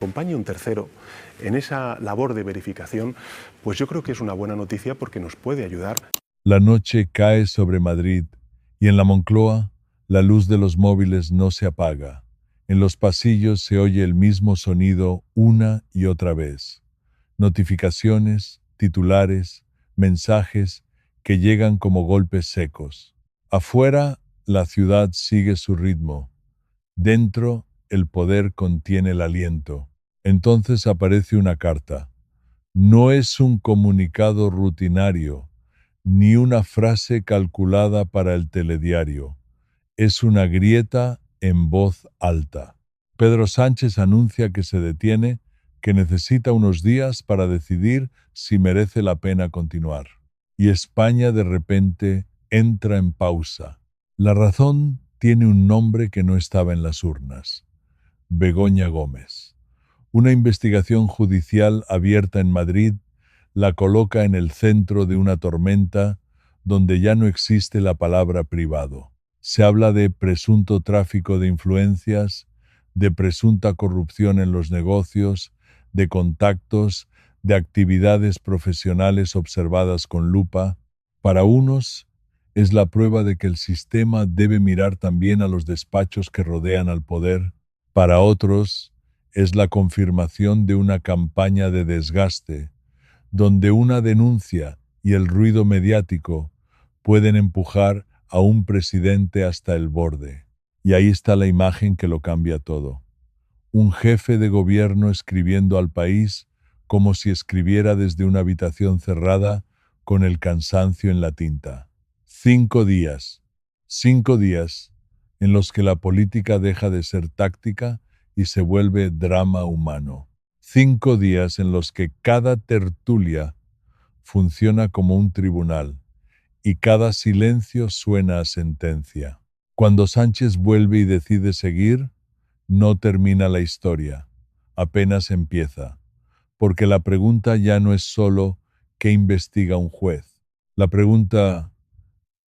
acompañe un tercero en esa labor de verificación, pues yo creo que es una buena noticia porque nos puede ayudar. La noche cae sobre Madrid y en la Moncloa la luz de los móviles no se apaga. En los pasillos se oye el mismo sonido una y otra vez. Notificaciones, titulares, mensajes que llegan como golpes secos. Afuera, la ciudad sigue su ritmo. Dentro, el poder contiene el aliento. Entonces aparece una carta. No es un comunicado rutinario, ni una frase calculada para el telediario. Es una grieta en voz alta. Pedro Sánchez anuncia que se detiene, que necesita unos días para decidir si merece la pena continuar. Y España de repente entra en pausa. La razón tiene un nombre que no estaba en las urnas: Begoña Gómez. Una investigación judicial abierta en Madrid la coloca en el centro de una tormenta donde ya no existe la palabra privado. Se habla de presunto tráfico de influencias, de presunta corrupción en los negocios, de contactos, de actividades profesionales observadas con lupa. Para unos, es la prueba de que el sistema debe mirar también a los despachos que rodean al poder. Para otros, es la confirmación de una campaña de desgaste, donde una denuncia y el ruido mediático pueden empujar a un presidente hasta el borde. Y ahí está la imagen que lo cambia todo. Un jefe de gobierno escribiendo al país como si escribiera desde una habitación cerrada con el cansancio en la tinta. 5 días. 5 días en los que la política deja de ser táctica y se vuelve drama humano. 5 días en los que cada tertulia funciona como un tribunal y cada silencio suena a sentencia. Cuando Sánchez vuelve y decide seguir, no termina la historia, apenas empieza, porque la pregunta ya no es solo ¿qué investiga un juez? La pregunta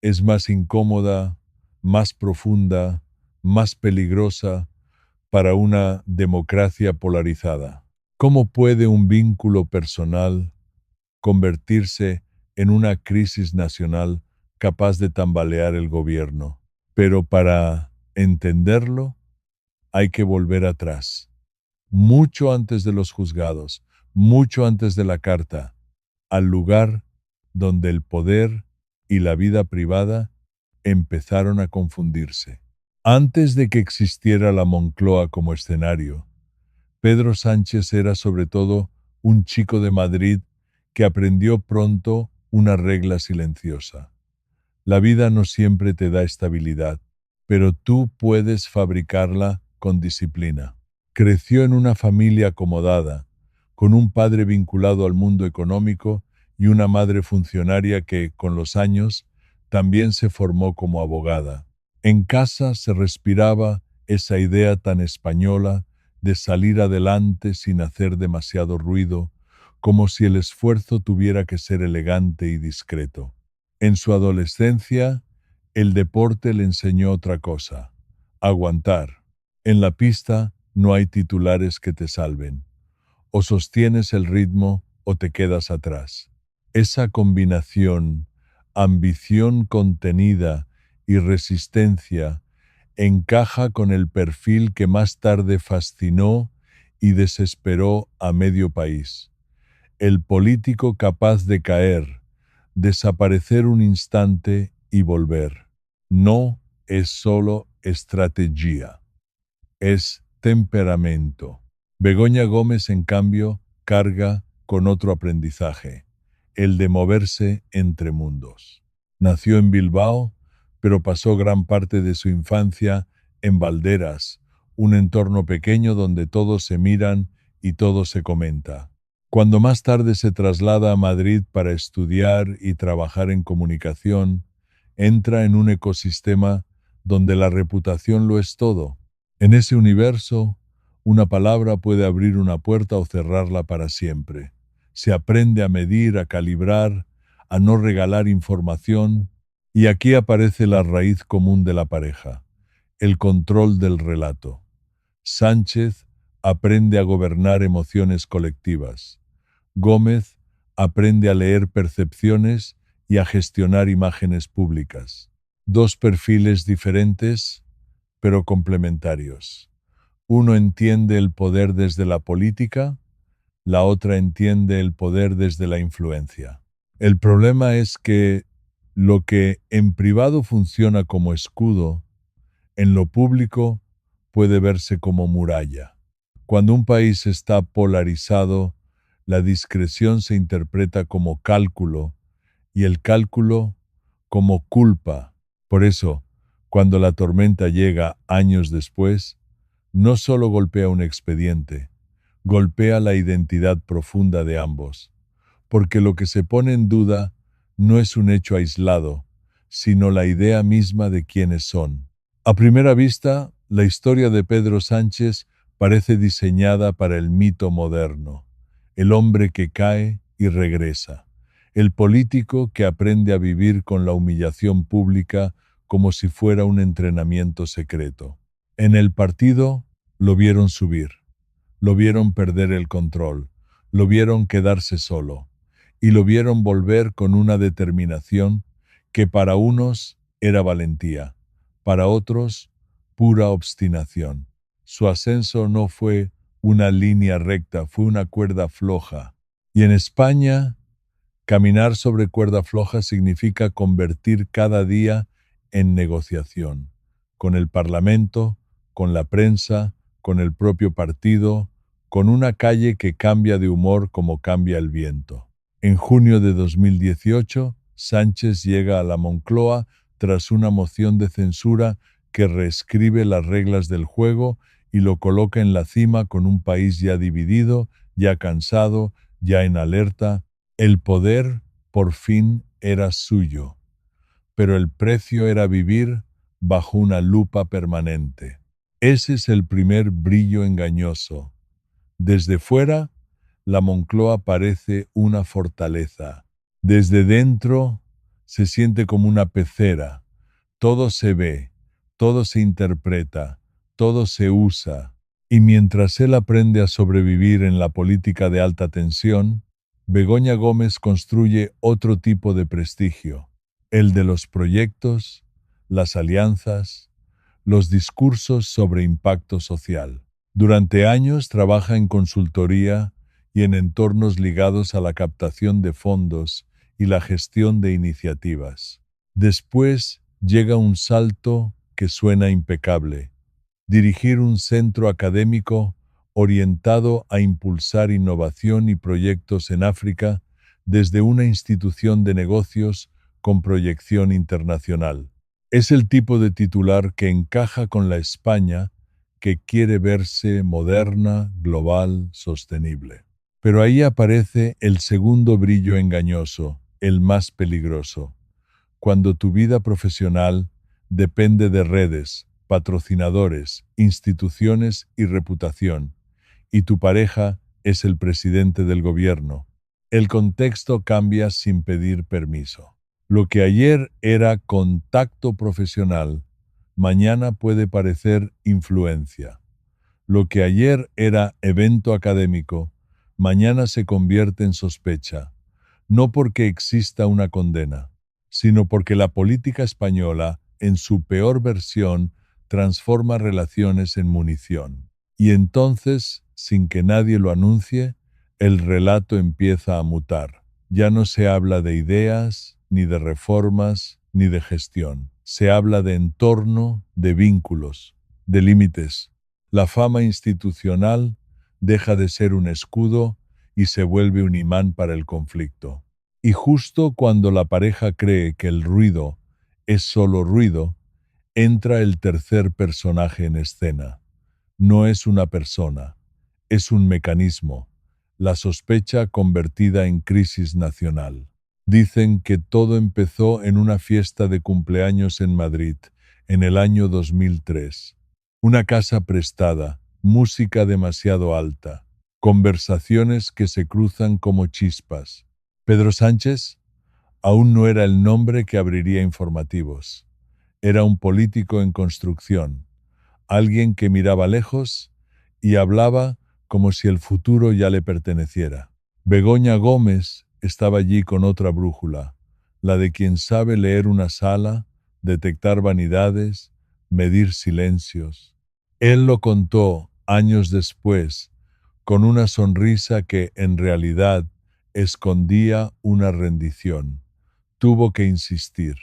es más incómoda, más profunda, más peligrosa para una democracia polarizada. ¿Cómo puede un vínculo personal convertirse en una crisis nacional capaz de tambalear el gobierno? Pero para entenderlo hay que volver atrás, mucho antes de los juzgados, mucho antes de la carta, al lugar donde el poder y la vida privada empezaron a confundirse. Antes de que existiera la Moncloa como escenario, Pedro Sánchez era sobre todo un chico de Madrid que aprendió pronto una regla silenciosa. La vida no siempre te da estabilidad, pero tú puedes fabricarla con disciplina. Creció en una familia acomodada, con un padre vinculado al mundo económico y una madre funcionaria que, con los años, también se formó como abogada. En casa se respiraba esa idea tan española de salir adelante sin hacer demasiado ruido, como si el esfuerzo tuviera que ser elegante y discreto. En su adolescencia, el deporte le enseñó otra cosa: aguantar. En la pista no hay titulares que te salven. O sostienes el ritmo o te quedas atrás. Esa combinación, ambición contenida y resistencia, encaja con el perfil que más tarde fascinó y desesperó a medio país. El político capaz de caer, desaparecer un instante y volver. No es solo estrategia, es temperamento. Begoña Gómez, en cambio, carga con otro aprendizaje, el de moverse entre mundos. Nació en Bilbao, pero pasó gran parte de su infancia en Valderas, un entorno pequeño donde todos se miran y todo se comenta. Cuando más tarde se traslada a Madrid para estudiar y trabajar en comunicación, entra en un ecosistema donde la reputación lo es todo. En ese universo, una palabra puede abrir una puerta o cerrarla para siempre. Se aprende a medir, a calibrar, a no regalar información, y aquí aparece la raíz común de la pareja: el control del relato. Sánchez aprende a gobernar emociones colectivas. Gómez aprende a leer percepciones y a gestionar imágenes públicas. Dos perfiles diferentes, pero complementarios. Uno entiende el poder desde la política, la otra entiende el poder desde la influencia. El problema es que lo que en privado funciona como escudo, en lo público puede verse como muralla. Cuando un país está polarizado, la discreción se interpreta como cálculo y el cálculo como culpa. Por eso, cuando la tormenta llega años después, no solo golpea un expediente, golpea la identidad profunda de ambos, porque lo que se pone en duda no es un hecho aislado, sino la idea misma de quiénes son. A primera vista, la historia de Pedro Sánchez parece diseñada para el mito moderno, el hombre que cae y regresa, el político que aprende a vivir con la humillación pública como si fuera un entrenamiento secreto. En el partido lo vieron subir, lo vieron perder el control, lo vieron quedarse solo y lo vieron volver con una determinación que para unos era valentía, para otros pura obstinación. Su ascenso no fue una línea recta, fue una cuerda floja. Y en España, caminar sobre cuerda floja significa convertir cada día en negociación, con el Parlamento, con la prensa, con el propio partido, con una calle que cambia de humor como cambia el viento. En junio de 2018, Sánchez llega a la Moncloa tras una moción de censura que reescribe las reglas del juego y lo coloca en la cima con un país ya dividido, ya cansado, ya en alerta. El poder, por fin, era suyo, pero el precio era vivir bajo una lupa permanente. Ese es el primer brillo engañoso. Desde fuera, la Moncloa parece una fortaleza. Desde dentro, se siente como una pecera. Todo se ve, todo se interpreta, todo se usa. Y mientras él aprende a sobrevivir en la política de alta tensión, Begoña Gómez construye otro tipo de prestigio, el de los proyectos, las alianzas, los discursos sobre impacto social. Durante años trabaja en consultoría y en entornos ligados a la captación de fondos y la gestión de iniciativas. Después llega un salto que suena impecable: dirigir un centro académico orientado a impulsar innovación y proyectos en África desde una institución de negocios con proyección internacional. Es el tipo de titular que encaja con la España que quiere verse moderna, global, sostenible. Pero ahí aparece el segundo brillo engañoso, el más peligroso. Cuando tu vida profesional depende de redes, patrocinadores, instituciones y reputación, y tu pareja es el presidente del gobierno, el contexto cambia sin pedir permiso. Lo que ayer era contacto profesional, mañana puede parecer influencia. Lo que ayer era evento académico, mañana se convierte en sospecha, no porque exista una condena, sino porque la política española, en su peor versión, transforma relaciones en munición. Y entonces, sin que nadie lo anuncie, el relato empieza a mutar. Ya no se habla de ideas, ni de reformas, ni de gestión. Se habla de entorno, de vínculos, de límites. La fama institucional deja de ser un escudo y se vuelve un imán para el conflicto. Y justo cuando la pareja cree que el ruido es solo ruido, entra el tercer personaje en escena. No es una persona, es un mecanismo, la sospecha convertida en crisis nacional. Dicen que todo empezó en una fiesta de cumpleaños en Madrid, en el año 2003. Una casa prestada, música demasiado alta, conversaciones que se cruzan como chispas. Pedro Sánchez aún no era el nombre que abriría informativos. Era un político en construcción, alguien que miraba lejos y hablaba como si el futuro ya le perteneciera. Begoña Gómez estaba allí con otra brújula, la de quien sabe leer una sala, detectar vanidades, medir silencios. Él lo contó años después, con una sonrisa que en realidad escondía una rendición. Tuvo que insistir.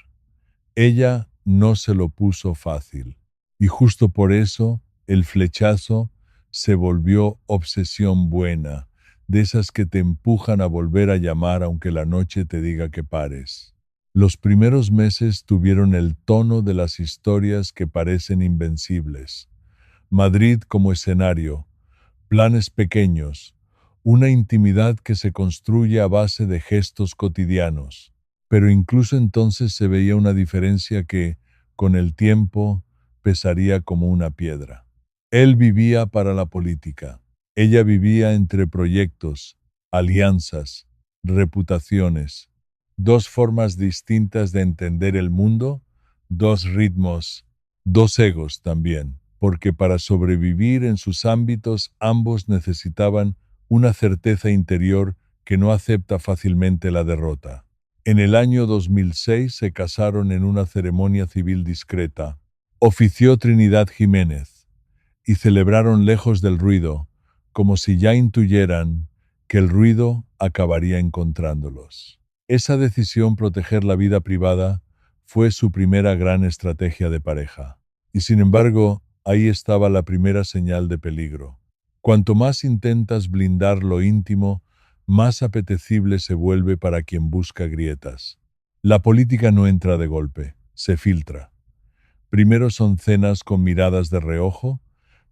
Ella no se lo puso fácil. Y justo por eso el flechazo se volvió obsesión buena, de esas que te empujan a volver a llamar aunque la noche te diga que pares. Los primeros meses tuvieron el tono de las historias que parecen invencibles. Madrid como escenario, planes pequeños, una intimidad que se construye a base de gestos cotidianos. Pero incluso entonces se veía una diferencia que, con el tiempo, pesaría como una piedra. Él vivía para la política. Ella vivía entre proyectos, alianzas, reputaciones. Dos formas distintas de entender el mundo, dos ritmos, dos egos también, porque para sobrevivir en sus ámbitos ambos necesitaban una certeza interior que no acepta fácilmente la derrota. En el año 2006 se casaron en una ceremonia civil discreta. Ofició Trinidad Jiménez y celebraron lejos del ruido, como si ya intuyeran que el ruido acabaría encontrándolos. Esa decisión, proteger la vida privada, fue su primera gran estrategia de pareja. Y sin embargo, ahí estaba la primera señal de peligro. Cuanto más intentas blindar lo íntimo, más apetecible se vuelve para quien busca grietas. La política no entra de golpe, se filtra. Primero son cenas con miradas de reojo,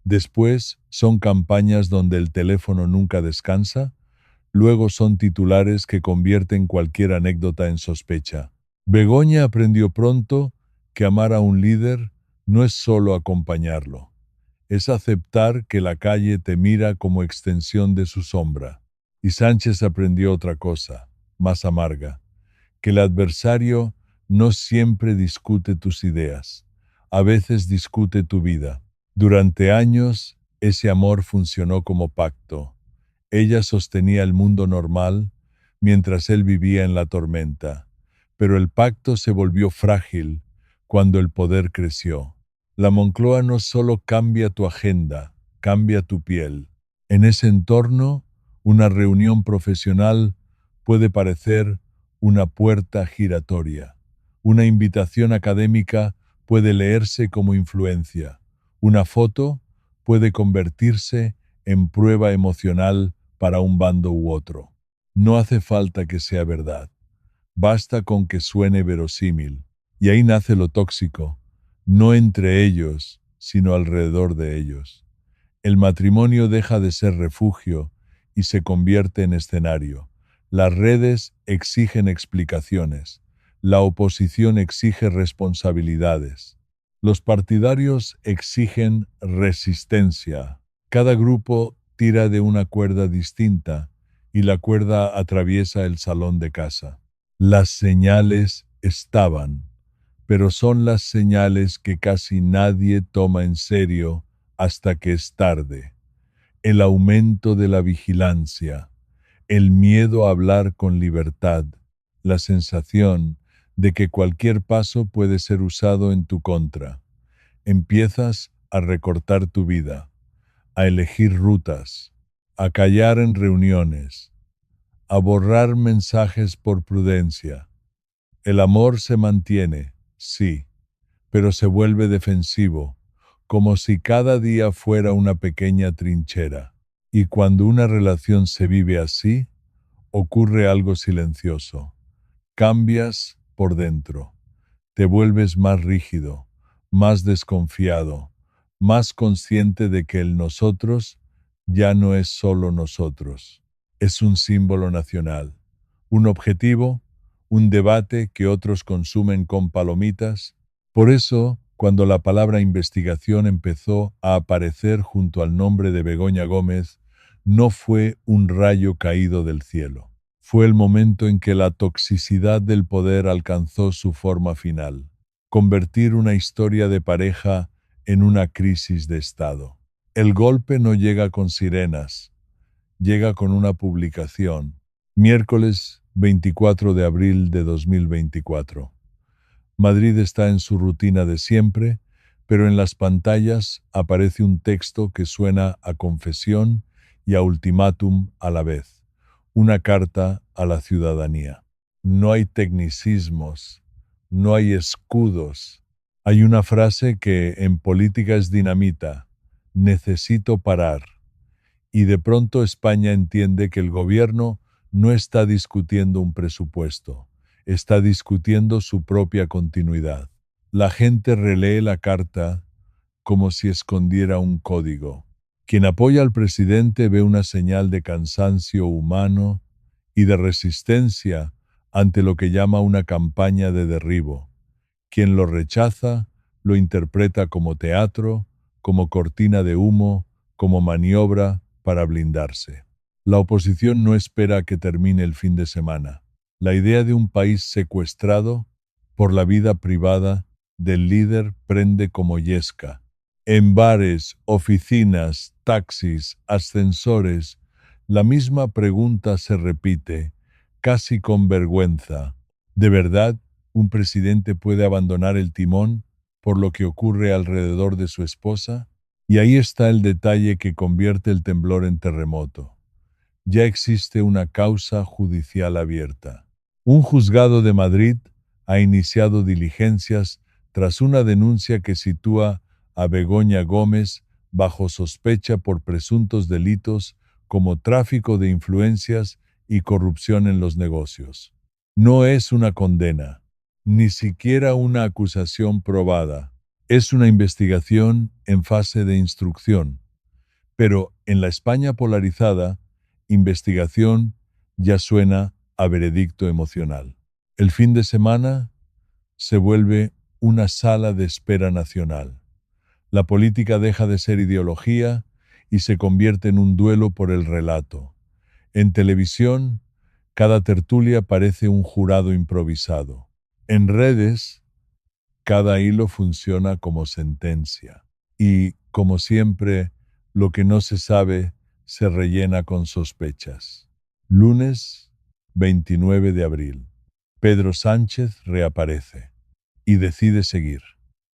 después son campañas donde el teléfono nunca descansa, luego son titulares que convierten cualquier anécdota en sospecha. Begoña aprendió pronto que amar a un líder no es solo acompañarlo, es aceptar que la calle te mira como extensión de su sombra. Y Sánchez aprendió otra cosa, más amarga, que el adversario no siempre discute tus ideas, a veces discute tu vida. Durante años, ese amor funcionó como pacto. Ella sostenía el mundo normal, mientras él vivía en la tormenta. Pero el pacto se volvió frágil cuando el poder creció. La Moncloa no solo cambia tu agenda, cambia tu piel. En ese entorno, una reunión profesional puede parecer una puerta giratoria. Una invitación académica puede leerse como influencia. Una foto puede convertirse en prueba emocional para un bando u otro. No hace falta que sea verdad. Basta con que suene verosímil. Y ahí nace lo tóxico, no entre ellos, sino alrededor de ellos. El matrimonio deja de ser refugio y se convierte en escenario. Las redes exigen explicaciones. La oposición exige responsabilidades. Los partidarios exigen resistencia. Cada grupo tira de una cuerda distinta y la cuerda atraviesa el salón de casa. Las señales estaban, pero son las señales que casi nadie toma en serio hasta que es tarde. El aumento de la vigilancia, el miedo a hablar con libertad, la sensación de que cualquier paso puede ser usado en tu contra. Empiezas a recortar tu vida, a elegir rutas, a callar en reuniones, a borrar mensajes por prudencia. El amor se mantiene, sí, pero se vuelve defensivo, como si cada día fuera una pequeña trinchera. Y cuando una relación se vive así, ocurre algo silencioso. Cambias por dentro. Te vuelves más rígido, más desconfiado, más consciente de que el nosotros ya no es solo nosotros. Es un símbolo nacional, un objetivo, un debate que otros consumen con palomitas. Por eso, cuando la palabra investigación empezó a aparecer junto al nombre de Begoña Gómez, no fue un rayo caído del cielo. Fue el momento en que la toxicidad del poder alcanzó su forma final, convertir una historia de pareja en una crisis de Estado. El golpe no llega con sirenas, llega con una publicación. Miércoles 24 de abril de 2024. Madrid está en su rutina de siempre, pero en las pantallas aparece un texto que suena a confesión y a ultimátum a la vez, una carta a la ciudadanía. No hay tecnicismos, no hay escudos. Hay una frase que en política es dinamita: necesito parar. Y de pronto España entiende que el gobierno no está discutiendo un presupuesto, está discutiendo su propia continuidad. La gente relee la carta como si escondiera un código. Quien apoya al presidente ve una señal de cansancio humano y de resistencia ante lo que llama una campaña de derribo. Quien lo rechaza lo interpreta como teatro, como cortina de humo, como maniobra para blindarse. La oposición no espera a que termine el fin de semana. La idea de un país secuestrado por la vida privada del líder prende como yesca. En bares, oficinas, taxis, ascensores, la misma pregunta se repite, casi con vergüenza. ¿De verdad un presidente puede abandonar el timón por lo que ocurre alrededor de su esposa? Y ahí está el detalle que convierte el temblor en terremoto. Ya existe una causa judicial abierta. Un juzgado de Madrid ha iniciado diligencias tras una denuncia que sitúa a Begoña Gómez bajo sospecha por presuntos delitos como tráfico de influencias y corrupción en los negocios. No es una condena, ni siquiera una acusación probada. Es una investigación en fase de instrucción. Pero en la España polarizada, investigación ya suena a veredicto emocional. El fin de semana se vuelve una sala de espera nacional. La política deja de ser ideología y se convierte en un duelo por el relato. En televisión, cada tertulia parece un jurado improvisado. En redes, cada hilo funciona como sentencia. Y, como siempre, lo que no se sabe se rellena con sospechas. Lunes 29 de abril. Pedro Sánchez reaparece y decide seguir.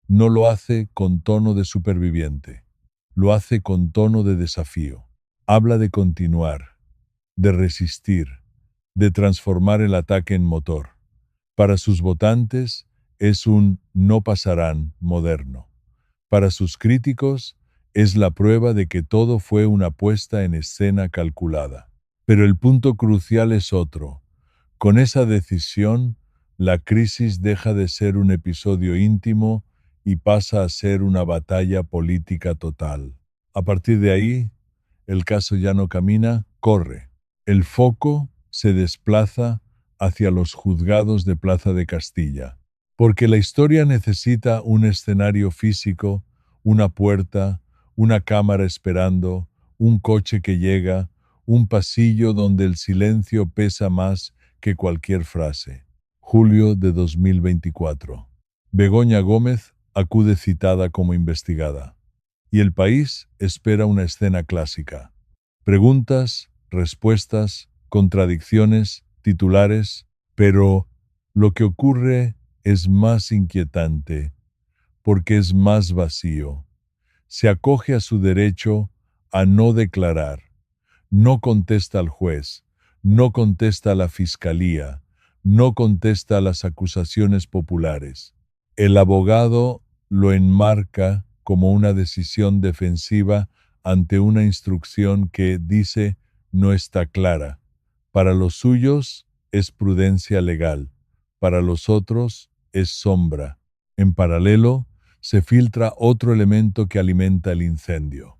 No lo hace con tono de superviviente, lo hace con tono de desafío. Habla de continuar, de resistir, de transformar el ataque en motor. Para sus votantes es un no pasarán moderno. Para sus críticos es la prueba de que todo fue una puesta en escena calculada. Pero el punto crucial es otro. Con esa decisión, la crisis deja de ser un episodio íntimo y pasa a ser una batalla política total. A partir de ahí, el caso ya no camina, corre. El foco se desplaza hacia los juzgados de Plaza de Castilla, porque la historia necesita un escenario físico, una puerta, una cámara esperando, un coche que llega, un pasillo donde el silencio pesa más que cualquier frase. Julio de 2024. Begoña Gómez acude citada como investigada. Y el país espera una escena clásica. Preguntas, respuestas, contradicciones, titulares, pero lo que ocurre es más inquietante, porque es más vacío. Se acoge a su derecho a no declarar, no contesta al juez, no contesta a la fiscalía, no contesta a las acusaciones populares. El abogado lo enmarca como una decisión defensiva ante una instrucción que, dice, no está clara. Para los suyos es prudencia legal, para los otros es sombra. En paralelo, se filtra otro elemento que alimenta el incendio: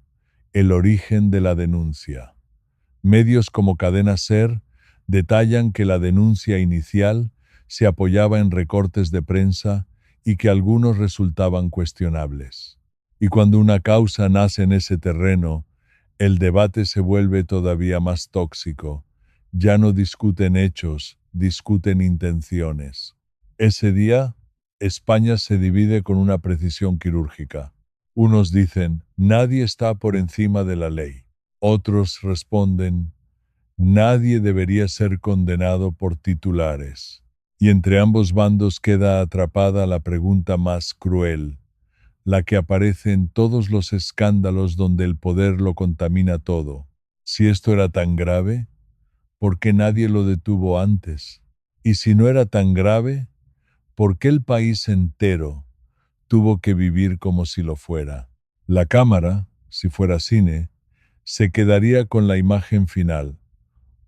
el origen de la denuncia. Medios como Cadena SER detallan que la denuncia inicial se apoyaba en recortes de prensa y que algunos resultaban cuestionables. Y cuando una causa nace en ese terreno, el debate se vuelve todavía más tóxico. Ya no discuten hechos, discuten intenciones. Ese día, España se divide con una precisión quirúrgica. Unos dicen, nadie está por encima de la ley. Otros responden, nadie debería ser condenado por titulares. Y entre ambos bandos queda atrapada la pregunta más cruel, la que aparece en todos los escándalos donde el poder lo contamina todo. Si esto era tan grave, ¿por qué nadie lo detuvo antes? Y si no era tan grave, ¿por qué el país entero tuvo que vivir como si lo fuera? La cámara, si fuera cine, se quedaría con la imagen final: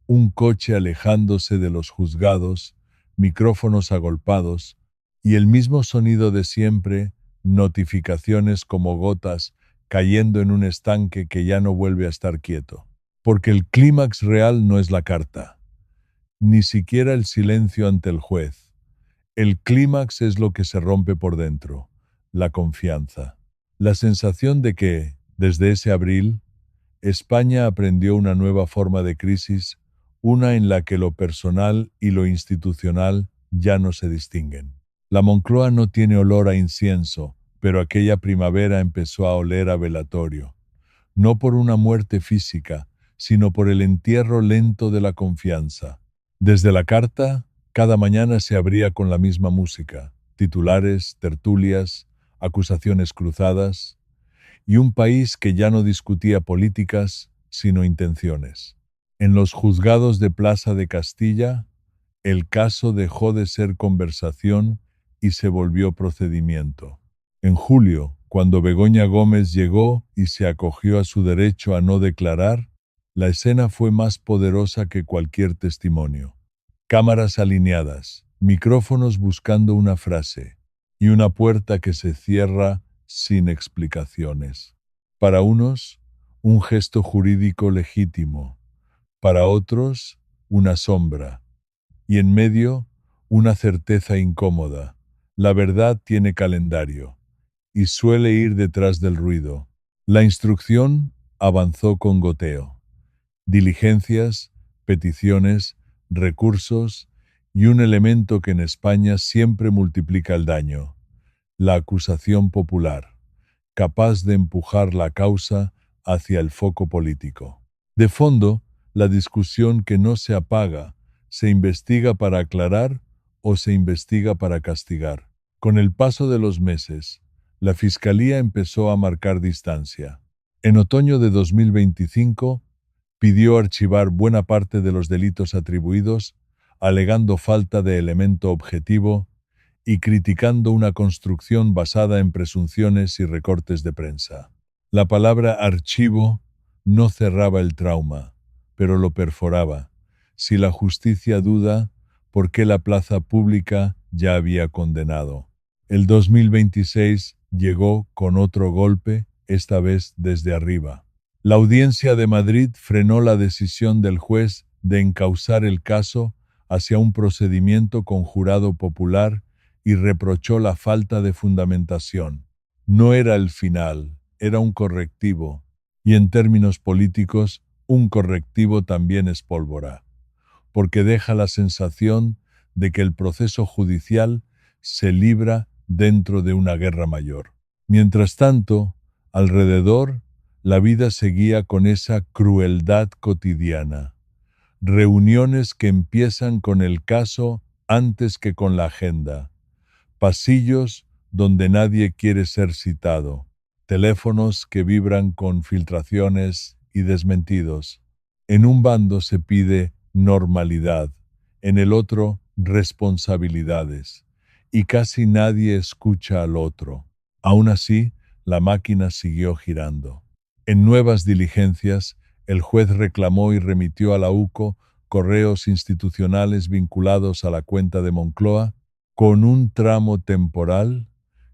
un coche alejándose de los juzgados, micrófonos agolpados y el mismo sonido de siempre, notificaciones como gotas cayendo en un estanque que ya no vuelve a estar quieto. Porque el clímax real no es la carta, ni siquiera el silencio ante el juez. El clímax es lo que se rompe por dentro, la confianza. La sensación de que, desde ese abril, España aprendió una nueva forma de crisis, una en la que lo personal y lo institucional ya no se distinguen. La Moncloa no tiene olor a incienso, pero aquella primavera empezó a oler a velatorio, no por una muerte física, sino por el entierro lento de la confianza. Desde la carta, cada mañana se abría con la misma música: titulares, tertulias, acusaciones cruzadas, y un país que ya no discutía políticas, sino intenciones. En los juzgados de Plaza de Castilla, el caso dejó de ser conversación y se volvió procedimiento. En julio, cuando Begoña Gómez llegó y se acogió a su derecho a no declarar, la escena fue más poderosa que cualquier testimonio. Cámaras alineadas, micrófonos buscando una frase, y una puerta que se cierra sin explicaciones. Para unos, un gesto jurídico legítimo; para otros, una sombra; y en medio, una certeza incómoda: la verdad tiene calendario y suele ir detrás del ruido. La instrucción avanzó con goteo. Diligencias, peticiones, recursos y un elemento que en España siempre multiplica el daño: la acusación popular, capaz de empujar la causa hacia el foco político. De fondo, la discusión que no se apaga: ¿se investiga para aclarar o se investiga para castigar? Con el paso de los meses, la Fiscalía empezó a marcar distancia. En otoño de 2025, pidió archivar buena parte de los delitos atribuidos, alegando falta de elemento objetivo y criticando una construcción basada en presunciones y recortes de prensa. La palabra archivo no cerraba el trauma, pero lo perforaba. Si la justicia duda, ¿por qué la plaza pública ya había condenado? El 2026 llegó con otro golpe, esta vez desde arriba. La Audiencia de Madrid frenó la decisión del juez de encauzar el caso hacia un procedimiento con jurado popular y reprochó la falta de fundamentación. No era el final, era un correctivo, y en términos políticos, un correctivo también es pólvora, porque deja la sensación de que el proceso judicial se libra dentro de una guerra mayor. Mientras tanto, alrededor, la vida seguía con esa crueldad cotidiana. Reuniones que empiezan con el caso antes que con la agenda. Pasillos donde nadie quiere ser citado. Teléfonos que vibran con filtraciones y desmentidos. En un bando se pide normalidad, en el otro responsabilidades, y casi nadie escucha al otro. Aún así, la máquina siguió girando. En nuevas diligencias, el juez reclamó y remitió a la UCO correos institucionales vinculados a la cuenta de Moncloa, con un tramo temporal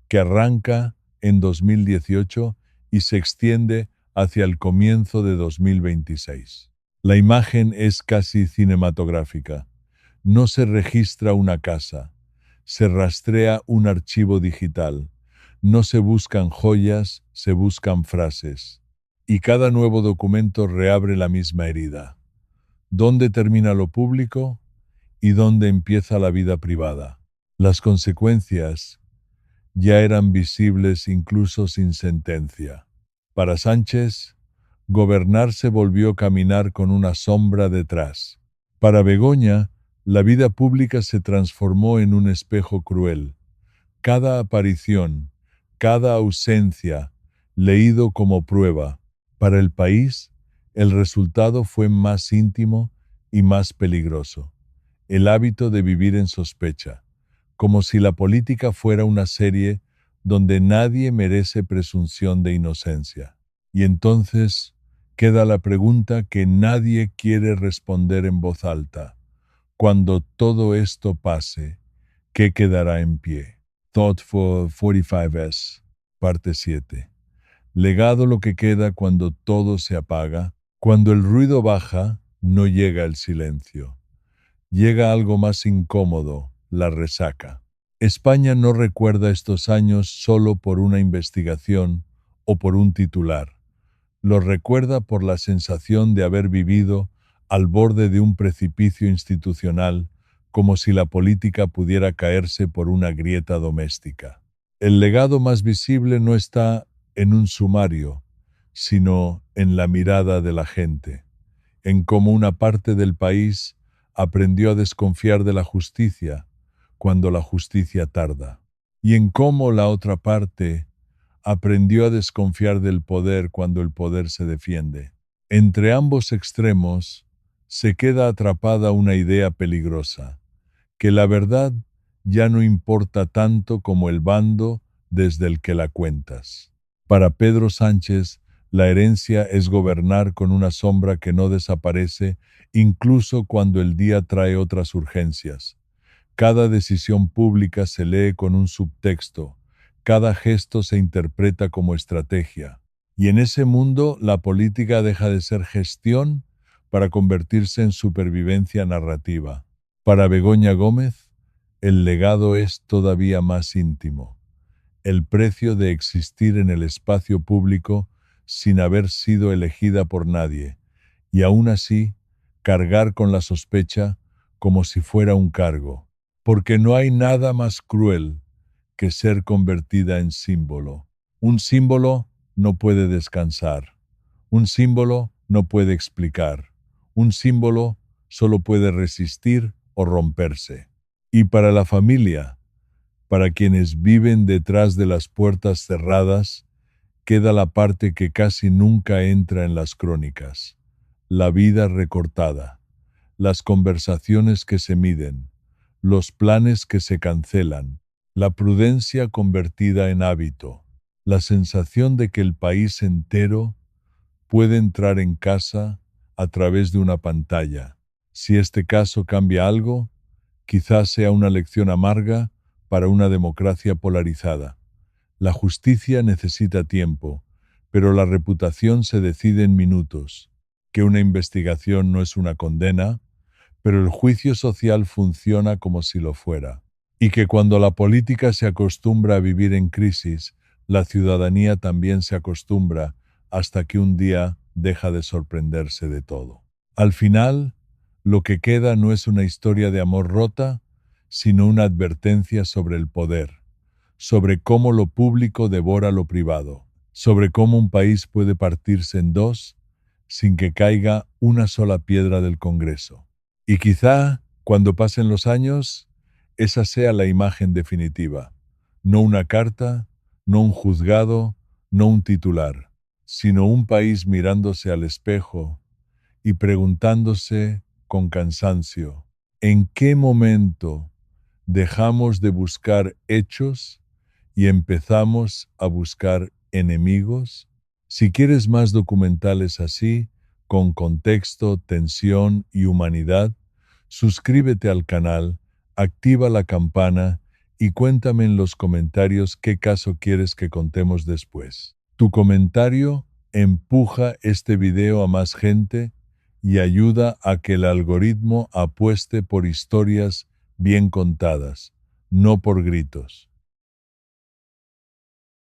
que arranca en 2018 y se extiende hacia el comienzo de 2026. La imagen es casi cinematográfica. No se registra una casa, se rastrea un archivo digital. No se buscan joyas, se buscan frases. Y cada nuevo documento reabre la misma herida. ¿Dónde termina lo público y dónde empieza la vida privada? Las consecuencias ya eran visibles incluso sin sentencia. Para Sánchez, gobernar se volvió caminar con una sombra detrás. Para Begoña, la vida pública se transformó en un espejo cruel. Cada aparición, cada ausencia, leído como prueba. Para el país, el resultado fue más íntimo y más peligroso. El hábito de vivir en sospecha, como si la política fuera una serie donde nadie merece presunción de inocencia. Y entonces queda la pregunta que nadie quiere responder en voz alta. Cuando todo esto pase, ¿qué quedará en pie? Thought for 45S, parte 7. Legado: lo que queda cuando todo se apaga. Cuando el ruido baja, no llega el silencio. Llega algo más incómodo, la resaca. España no recuerda estos años solo por una investigación o por un titular. Lo recuerda por la sensación de haber vivido al borde de un precipicio institucional, como si la política pudiera caerse por una grieta doméstica. El legado más visible no está en un sumario, sino en la mirada de la gente, en cómo una parte del país aprendió a desconfiar de la justicia cuando la justicia tarda, y en cómo la otra parte aprendió a desconfiar del poder cuando el poder se defiende. Entre ambos extremos se queda atrapada una idea peligrosa, que la verdad ya no importa tanto como el bando desde el que la cuentas. Para Pedro Sánchez, la herencia es gobernar con una sombra que no desaparece incluso cuando el día trae otras urgencias. Cada decisión pública se lee con un subtexto, cada gesto se interpreta como estrategia. Y en ese mundo la política deja de ser gestión para convertirse en supervivencia narrativa. Para Begoña Gómez, el legado es todavía más íntimo. El precio de existir en el espacio público sin haber sido elegida por nadie, y aún así cargar con la sospecha como si fuera un cargo. Porque no hay nada más cruel que ser convertida en símbolo. Un símbolo no puede descansar. Un símbolo no puede explicar. Un símbolo solo puede resistir o romperse. Y para la familia, para quienes viven detrás de las puertas cerradas, queda la parte que casi nunca entra en las crónicas: la vida recortada, las conversaciones que se miden, los planes que se cancelan, la prudencia convertida en hábito, la sensación de que el país entero puede entrar en casa a través de una pantalla. Si este caso cambia algo, quizás sea una lección amarga para una democracia polarizada. La justicia necesita tiempo, pero la reputación se decide en minutos. Que una investigación no es una condena, pero el juicio social funciona como si lo fuera. Y que cuando la política se acostumbra a vivir en crisis, la ciudadanía también se acostumbra hasta que un día deja de sorprenderse de todo. Al final, lo que queda no es una historia de amor rota, sino una advertencia sobre el poder, sobre cómo lo público devora lo privado, sobre cómo un país puede partirse en dos sin que caiga una sola piedra del Congreso. Y quizá, cuando pasen los años, esa sea la imagen definitiva. No una carta, no un juzgado, no un titular, sino un país mirándose al espejo y preguntándose con cansancio: ¿en qué momento dejamos de buscar hechos y empezamos a buscar enemigos? Si quieres más documentales así, con contexto, tensión y humanidad, suscríbete al canal, activa la campana y cuéntame en los comentarios qué caso quieres que contemos después. Tu comentario empuja este video a más gente y ayuda a que el algoritmo apueste por historias bien contadas, no por gritos.